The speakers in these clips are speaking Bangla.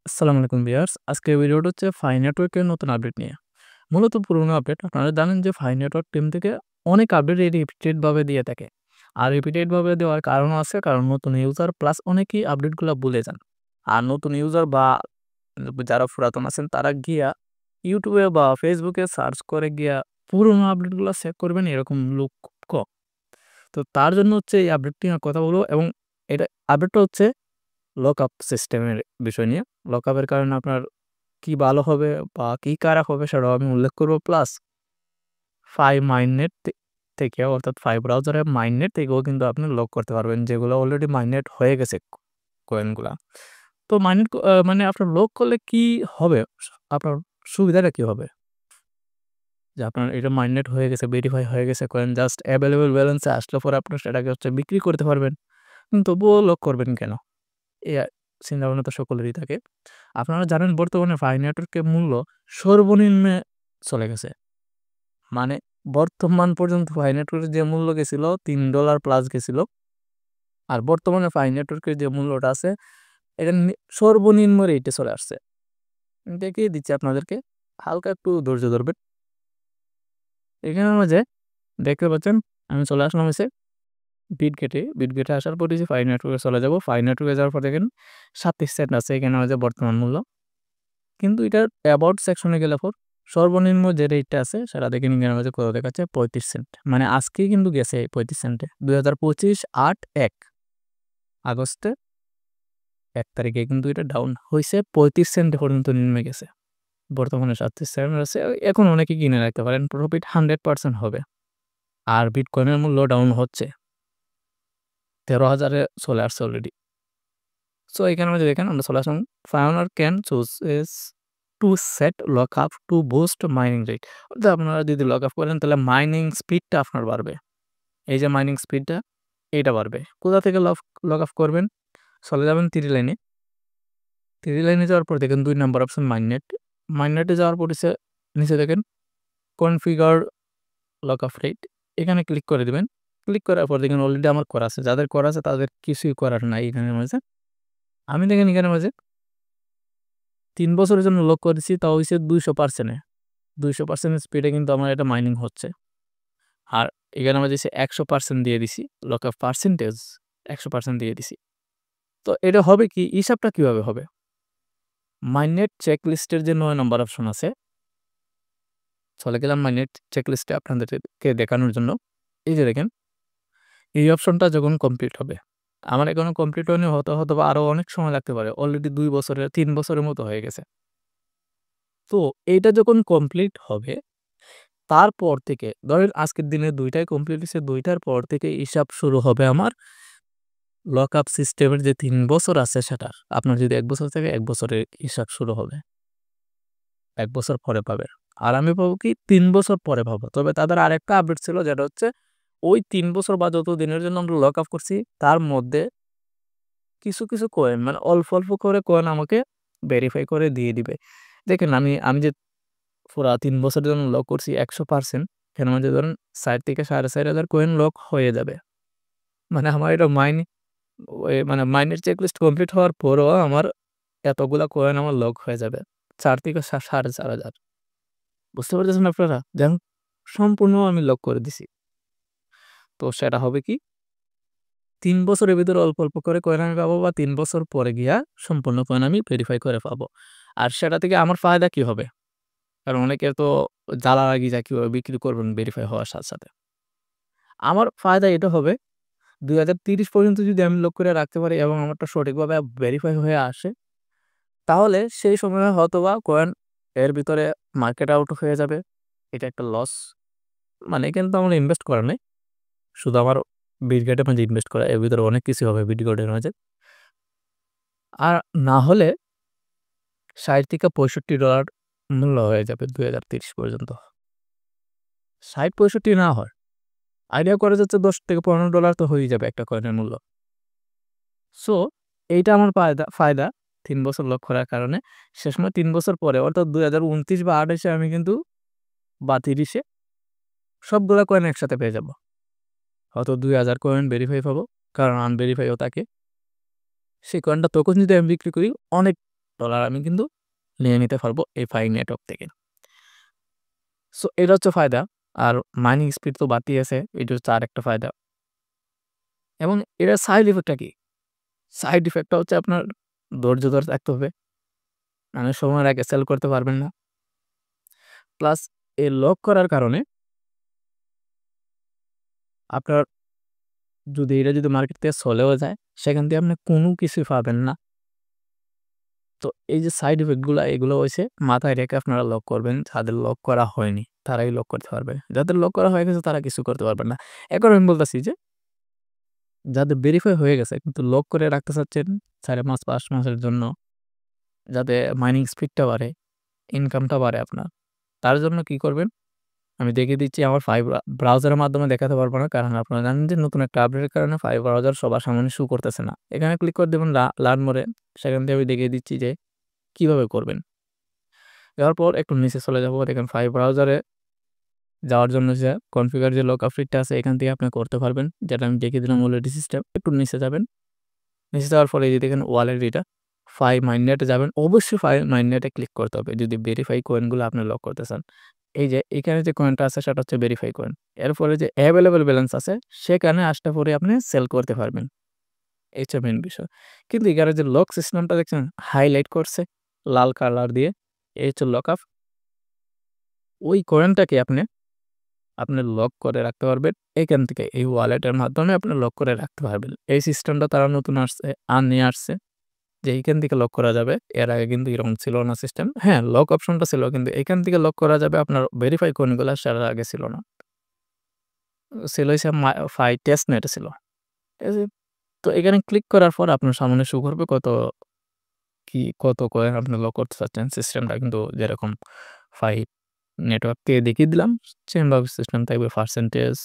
আসসালামু আলাইকুম ভিউয়ার্স। আজকের ভিডিওটা হচ্ছে ফাই নেটওয়ার্কের নতুন আপডেট নিয়ে। মূলত পুরনো আপডেট। আপনারা জানেন যে ফাই নেটওয়ার্ক টিম থেকে অনেক আপডেট রিপিটেড ভাবে দিয়ে থাকে। আর রিপিটেড ভাবে দেওয়ার কারণও আছে, কারণ নতুন ইউজার প্লাস অনেকেই আপডেটগুলা ভুলে যান। আর নতুন ইউজার বা যারা পুরাতন আছেন তারা গিয়া YouTube এ বা Facebook এ সার্চ করে গিয়া পুরনো আপডেটগুলা চেক করবেন, এরকম লোক খুব কম। তো তার জন্য হচ্ছে এই আপডেটটি নিয়ে কথা বলবো, এবং এটা আপডেটটা হচ্ছে লকআপ সিস্টেমের বিষয় নিয়ে। লকআপের কারণে আপনার কি ভালো হবে বা কি খারাপ হবে সেটাও আমি উল্লেখ করব। প্লাস ফাই মাইননেট থেকে, অর্থাৎ ফাই ব্রাউজারের মাইননেট থেকেও কিন্তু আপনি লক করতে পারবেন, যেগুলো অলরেডি মাইননেট হয়ে গেছে কয়েনগুলা। তো মাইননেট মানে আপনার লক করলে কি হবে? আপনার সুবিধাটা কি হবে? যে আপনার এটা মাইননেট হয়ে গেছে, ভেরিফাই হয়ে গেছে কয়েন, জাস্ট অ্যাভেলেবল ব্যালেন্সে আসলে পরে আপনার সেটাকে হচ্ছে বিক্রি করতে পারবেন। কিন্তু তবুও লক করবেন কেন? এই চিন্তাভাবনা তো সকলেরই থাকে। আপনারা জানেন বর্তমানে ফাই নেটওয়ার্কের মূল্য সর্বনিম্নে চলে গেছে। মানে বর্তমান পর্যন্ত ফাই নেটওয়ার্কের যে মূল্য গেছিল $3 প্লাস গেছিল। আর বর্তমানে ফাই নেটওয়ার্কের যে মূল্যটা আছে এটা সর্বনিম্ন রেটে চলে আসছে। দেখিয়ে দিচ্ছি আপনাদেরকে, হালকা একটু ধৈর্য ধরবেন। এখানের মাঝে দেখতে পাচ্ছেন আমি চলে আসলাম হচ্ছে বিটগেটে আসার পর যে ফাই নেটওয়ার্কে চলে যাব। ফাই নেটওয়ার্কে যাওয়ার পর দেখেন 37 সেন্ট আছে এখানে মাঝে বর্তমান মূল্য। কিন্তু এটার অ্যাবাউট সেকশনে গেলে পর সর্বনিম্ন যে রেটটা আছে সেটা দেখে ইন্ডিয়ান মাঝে কত দেখাচ্ছে 35 সেন্ট। মানে আজকেই কিন্তু গেছে 35 সেন্টে। 2025 8/1 আগস্টে 1 তারিখে কিন্তু এটা ডাউন হয়েছে 35 সেন্ট পর্যন্ত নেমে গেছে। বর্তমানে 37 সেন্ট আছে। এখন অনেকে কিনে রাখতে পারেন, প্রফিট 100% হবে। আর বিটকয়েনের মূল্য ডাউন হচ্ছে, 13,000-এ চলে আসছে অলরেডি। সো এখানে মধ্যে দেখেন আমরা চলে আসলাম। ফাইওনার can choose is to set lock up to boost mining rate. অর্থাৎ আপনারা যদি লক আপ করেন তাহলে মাইনিং স্পিডটা আপনার বাড়বে। এই যে মাইনিং স্পিডটা, এইটা বাড়বে। কোথা থেকে লক আপ করবেন? চলে যাবেন 3 লাইনে। 3 লাইনে যাওয়ার পর দেখেন 2 নাম্বার অপশন মাইননেট। মাইননেটে যাওয়ার পর নিচে দেখেন কনফিগার লক আপ রেট। এখানে ক্লিক করে দিবেন। ক্লিক করার পর দেখেন অলরেডি আমার করা আছে। যাদের করা আছে তাদের কিছুই করার নাই এখানের মাঝে। আমি দেখেন এখানের মাঝে 3 বছরের জন্য লক করেছি, তাও হইছে 200% এ। 200% স্পিডে কিন্তু আমার এটা মাইনিং হচ্ছে। আর এখানে আমরা দিছি 100% দিয়ে দিছি। লক আপ পার্সেন্টেজ 100% দিয়ে দিছি। তো এটা হবে কি? হিসাবটা কিভাবে হবে? মাইননেট চেকলিস্টের যে 9 নম্বর অপশন আছে, চলে গেলাম মাইননেট চেকলিস্টে আপনাদেরকে দেখানোর জন্য। এই যে দেখেন, এই অপশনটা যখন কমপ্লিট হবে, আমার এখনো কমপ্লিট হয়নি, হয়তো বা আরো অনেক সময় লাগতে পারে। অলরেডি 2 বছরের 3 বছরের মতো হয়ে গেছে। তো এইটা যখন কমপ্লিট হবে, তারপর থেকে ধরেন আজকের দিনে 2 টাই কমপ্লিট হইছে, 2 টার পর থেকে হিসাব শুরু হবে আমার লক আপ সিস্টেমের যে 3 বছর আছে সেটার। আপনার যদি 1 বছর থাকে 1 বছরের হিসাব শুরু হবে। 1 বছর পরে পাবেন। আর আমি পাবো কি 3 বছর পরে পাবো। তবে তাদের আরেকটা আপডেট ছিল, যেটা হচ্ছে ওই 3 বছর বা যত দিনের জন্য আমরা লক আপ করছি তার মধ্যে কিছু কয়েন, মানে অল্প করে কয়েন আমাকে ভেরিফাই করে দিয়ে দিবে। দেখেন আমি যে পুরা 3 বছরের জন্য লক করছি 100%, এর মধ্যে ধরেন 4 থেকে 4,500 কয়েন লক হয়ে যাবে। মানে আমার এটা মানে মাইনের চেকলিস্ট কমপ্লিট হওয়ার পরও আমার এতগুলা কয়েন আমার লক হয়ে যাবে। 4 থেকে 4,500। বুঝতে পারতেছেন আপনারা? দেখেন সম্পূর্ণ আমি লক করে দিছি। তো সেটা হবে কি? 3 বছরের ভিতরে অল্প করে কয়েন আমি পাবো, বা 3 বছর পরে গিয়া সম্পূর্ণ কয়েন আমি ভেরিফাই করে পাবো। আর সেটা থেকে আমার ফায়দা কি হবে? কারণ অনেকে তো জ্বালা লাগি যায় কিভাবে বিক্রি করবেন ভেরিফাই হওয়ার সাথে। আমার ফায়দা এটা হবে, 2030 পর্যন্ত যদি আমি লক করে রাখতে পারি এবং আমারটা সঠিকভাবে ভেরিফাই হয়ে আসে, তাহলে সেই সময়ে হয়তোবা কয়েন এর ভিতরে মার্কেট আউট হয়ে যাবে। এটা একটা লস। মানে কিন্তু আমার ইনভেস্ট করা নাই। শুধু আমার বিটগেটের মাঝে ইনভেস্ট করা। এর ভিতরে অনেক কিছু হবে বিটগেটের মাঝে। আর না হলে $60 থেকে $65 মূল্য হয়ে যাবে 2030 পর্যন্ত। ৬০-৬৫ না হয়। আইডিয়া করা যাচ্ছে $10 থেকে $15 তো হয়েই যাবে একটা কয়েনের মূল্য। সো এইটা আমার ফায়দা ৩ বছর লক করার কারণে। শেষমেশ ৩ বছর পরে অর্থাৎ 2029 বা 28 এ আমি কিন্তু বা 30 এ সবগুলা কয়েন একসাথে পেয়ে যাব। হয়তো 2000 কয়েন ভেরিফাই পাবো, কারণ আনভেরিফাইও থাকে। সেই কয়েনটা তখন যদি আমি বিক্রি করি অনেক ডলার আমি কিন্তু নিয়ে নিতে পারবো এই ফাই নেটওয়ার্ক থেকে। সো এটা হচ্ছে ফায়দা। আর মাইনিং স্পিড তো বাড়তেই আছে, এটা হচ্ছে আরেকটা ফায়দা। এবং এটার সাইড ইফেক্টটা কি? সাইড ইফেক্টটা হচ্ছে আপনার ধৈর্য ধরে থাকতে হবে। মানে সময়ের আগে সেল করতে পারবেন না। প্লাস এই লক করার কারণে আপনার যদি এটা যদি মার্কেট থেকে চলেও যায়, সেখান থেকে আপনি কোনো কিছুই পাবেন না। তো এই যে সাইড ইফেক্ট গুলা, এগুলো হইছে মাথায় রেখে আপনারা লক করবেন। যাদের লক করা হয়নি তারাই লক করতে পারবে। যাদের লক করা হয়ে গেছে তারা কিছু করতে পারবেন না। এখন আমি বলতেছি যে যাদের ভেরিফাই হয়ে গেছে কিন্তু লক করে রাখতে চাচ্ছেন ৪ মাস ৫ মাসের জন্য, যাতে মাইনিং স্পিডটা বাড়ে, ইনকামটা বাড়ে আপনার। তার জন্য কি করবেন? আমি দেখিয়ে দিচ্ছি। আমার ফাইভ ব্রাউজারের মাধ্যমে দেখাতে পারব না। কারণ আপনারা জানেন যে নতুন একটা আপডেটের কারণে ফাইভ ব্রাউজার সবার সামনে শো করতেছে না। এখানে ক্লিক করে দেবেন লার্ন মোরে। সেখান থেকে আমি দেখিয়ে দিচ্ছি যে কিভাবে করবেন। যাওয়ার পর একটু নিচে চলে যাব। দেখেন ফাইভ ব্রাউজারে যাওয়ার জন্য যে কনফিগার যে লক আপডেটটা আছে এখান থেকে আপনি করতে পারবেন। যেটা আমি দেখিয়ে দিলাম অলরেডি সিস্টেম। একটু নিচে যাবেন। নিচে যাওয়ার পরে এই যে দেখেন ওয়ালেট এটা ফাই মাইনেটে যাবেন। অবশ্যই ফাই মাইনেটে ক্লিক করতে হবে যদি ভেরিফাই কয়েনগুলো আপনি লক করতে চান। এই যে এখানে যে কয়েনটা আছে সেটা হচ্ছে ভেরিফাই কয়েন। এরপরে যে এভেইলেবল ব্যালেন্স আছে সেখানে আসলে পরে আপনি সেল করতে পারবেন। এই হচ্ছে মেইন বিষয়। কিন্তু এখানে যে লক সিস্টেমটা দেখছেন হাইলাইট করছে লাল কালার দিয়ে, এই হচ্ছে লক আপ। ওই কয়েনটাকে আপনি লক করে রাখতে পারবেন এখান থেকে। এই ওয়ালেটের মাধ্যমে আপনি লক করে রাখতে পারবেন। এই সিস্টেমটা তারা নতুন আসছে নিয়ে আসছে যে এইখান থেকে লক করা যাবে। এর আগে কিন্তু এরকম ছিল না সিস্টেম। হ্যাঁ, লক অপশনটা ছিল কিন্তু এখান থেকে লক করা যাবে আপনার ভেরিফাই কোনগুলা সেটার আগে ছিল না। ছিল হইছে ফাই টেস্ট নেট ছিল। ঠিক আছে? তো এখানে ক্লিক করার পর আপনার সামনে শো করবে কত কয়েন আপনি লক করতে চাচ্ছেন। সিস্টেমটা কিন্তু যেরকম ফাই নেটওয়ার্ক থেকে দেখিয়ে দিলাম সেমভাবে সিস্টেম থাকবে। পার্সেন্টেজ,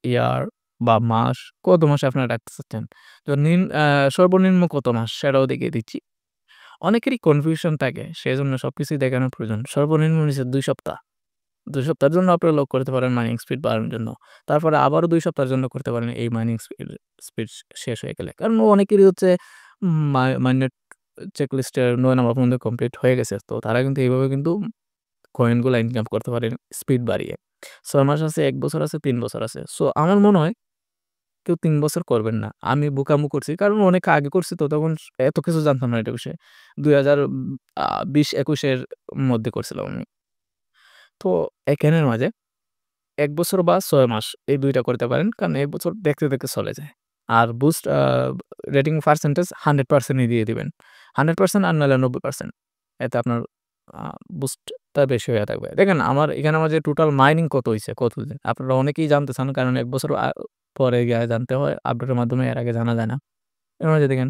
ইয়ার বা মাস, কত মাসে আপনারা রাখতে চাচ্ছেন। তো সর্বনিম্ন কত মাস সেটাও দেখিয়ে দিচ্ছি। অনেকেরই কনফিউশন থাকে। সেজন্য সবকিছুই দেখানোর প্রয়োজন। সর্বনিম্ন নিচে ২ সপ্তাহ। ২ সপ্তাহের জন্য আপনারা লক করতে পারেন মাইনিং স্পিড বাড়ানোর জন্য। তারপরে আবারও ২ সপ্তাহের জন্য করতে পারেন এই মাইনিং স্পিড শেষ হয়ে গেলে। কারণ অনেকেরই হচ্ছে মাইনেট চেকলিস্টের ৯ নাম্বার পর্যন্ত কমপ্লিট হয়ে গেছে। তো তারা কিন্তু এইভাবে কিন্তু কয়েনগুলা ইনকাম করতে পারেন স্পিড বাড়িয়ে। ৬ মাস আছে, ১ বছর আছে, ৩ বছর আছে। সো আমার মনে হয় কেউ ৩ বছর করবেন না। আমি বোকামো করছি। কারণ অনেক আগে করছি তো তখন এত কিছু জানতাম না এটা বিষয়ে। ২০২০-২১ এর মধ্যে করছিলাম আমি। তো এখানের মাঝে ১ বছর বা ৬ মাস এই ২ টা করতে পারেন। কারণ ১ বছর দেখতে, দেখতে চলে যায়। আর বুস্ট রেটিং পার্সেন্টেজ 100% ই দিয়ে দিবেন। 100% আর নাহলে 90%। এতে আপনার আ বুস্টটা বেশি হয়ে থাকবে। দেখেন আমার এখানে আমার যে টোটাল মাইনিং কত হইছে, কতদিন? আপনারা অনেকেই জানতে চান কারণ ১ বছর পরে গিয়ে জানতে হয়। আপডেটের মাধ্যমে এর আগে জানা যায় না। এর মাঝে দেখেন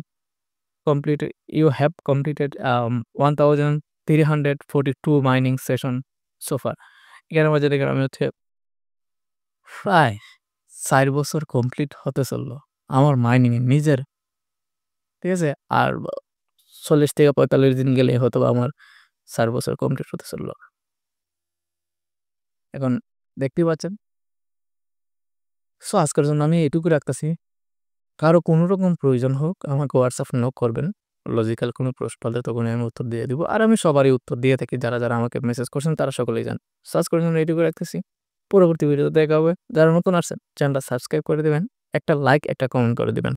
complete you have completed 1342 mining session so far. এখানের মাঝে দেখেন আমি হচ্ছে প্রায় ৪ বছর কমপ্লিট হতে চলল। আমার মাইনিং এ নিজের, ঠিক আছে? আর ৪০ থেকে ৪৫ দিন গেলেই হয়তোবা আমার ৪ বছর কমপ্লিট হতে চলল। এখন দেখতেই পাচ্ছেন। সো আজকের জন্য আমি এটুকু রাখতেছি। কারো কোনো রকম প্রয়োজন হোক আমাকে WhatsApp নক করবেন। লজিক্যাল কোনো প্রশ্ন হলে তখনই আমি উত্তর দিয়ে দিব। আর আমি সবারই উত্তর দিয়ে থাকি। যারা আমাকে মেসেজ করছেন তারা সকলেই জানে। সো আজকের জন্য এটুকু রাখতেছি। পরবর্তী ভিডিওতে দেখা হবে। যারা নতুন আসছেন চ্যানেলটা সাবস্ক্রাইব করে দিবেন। একটা লাইক, একটা কমেন্ট করে দিবেন।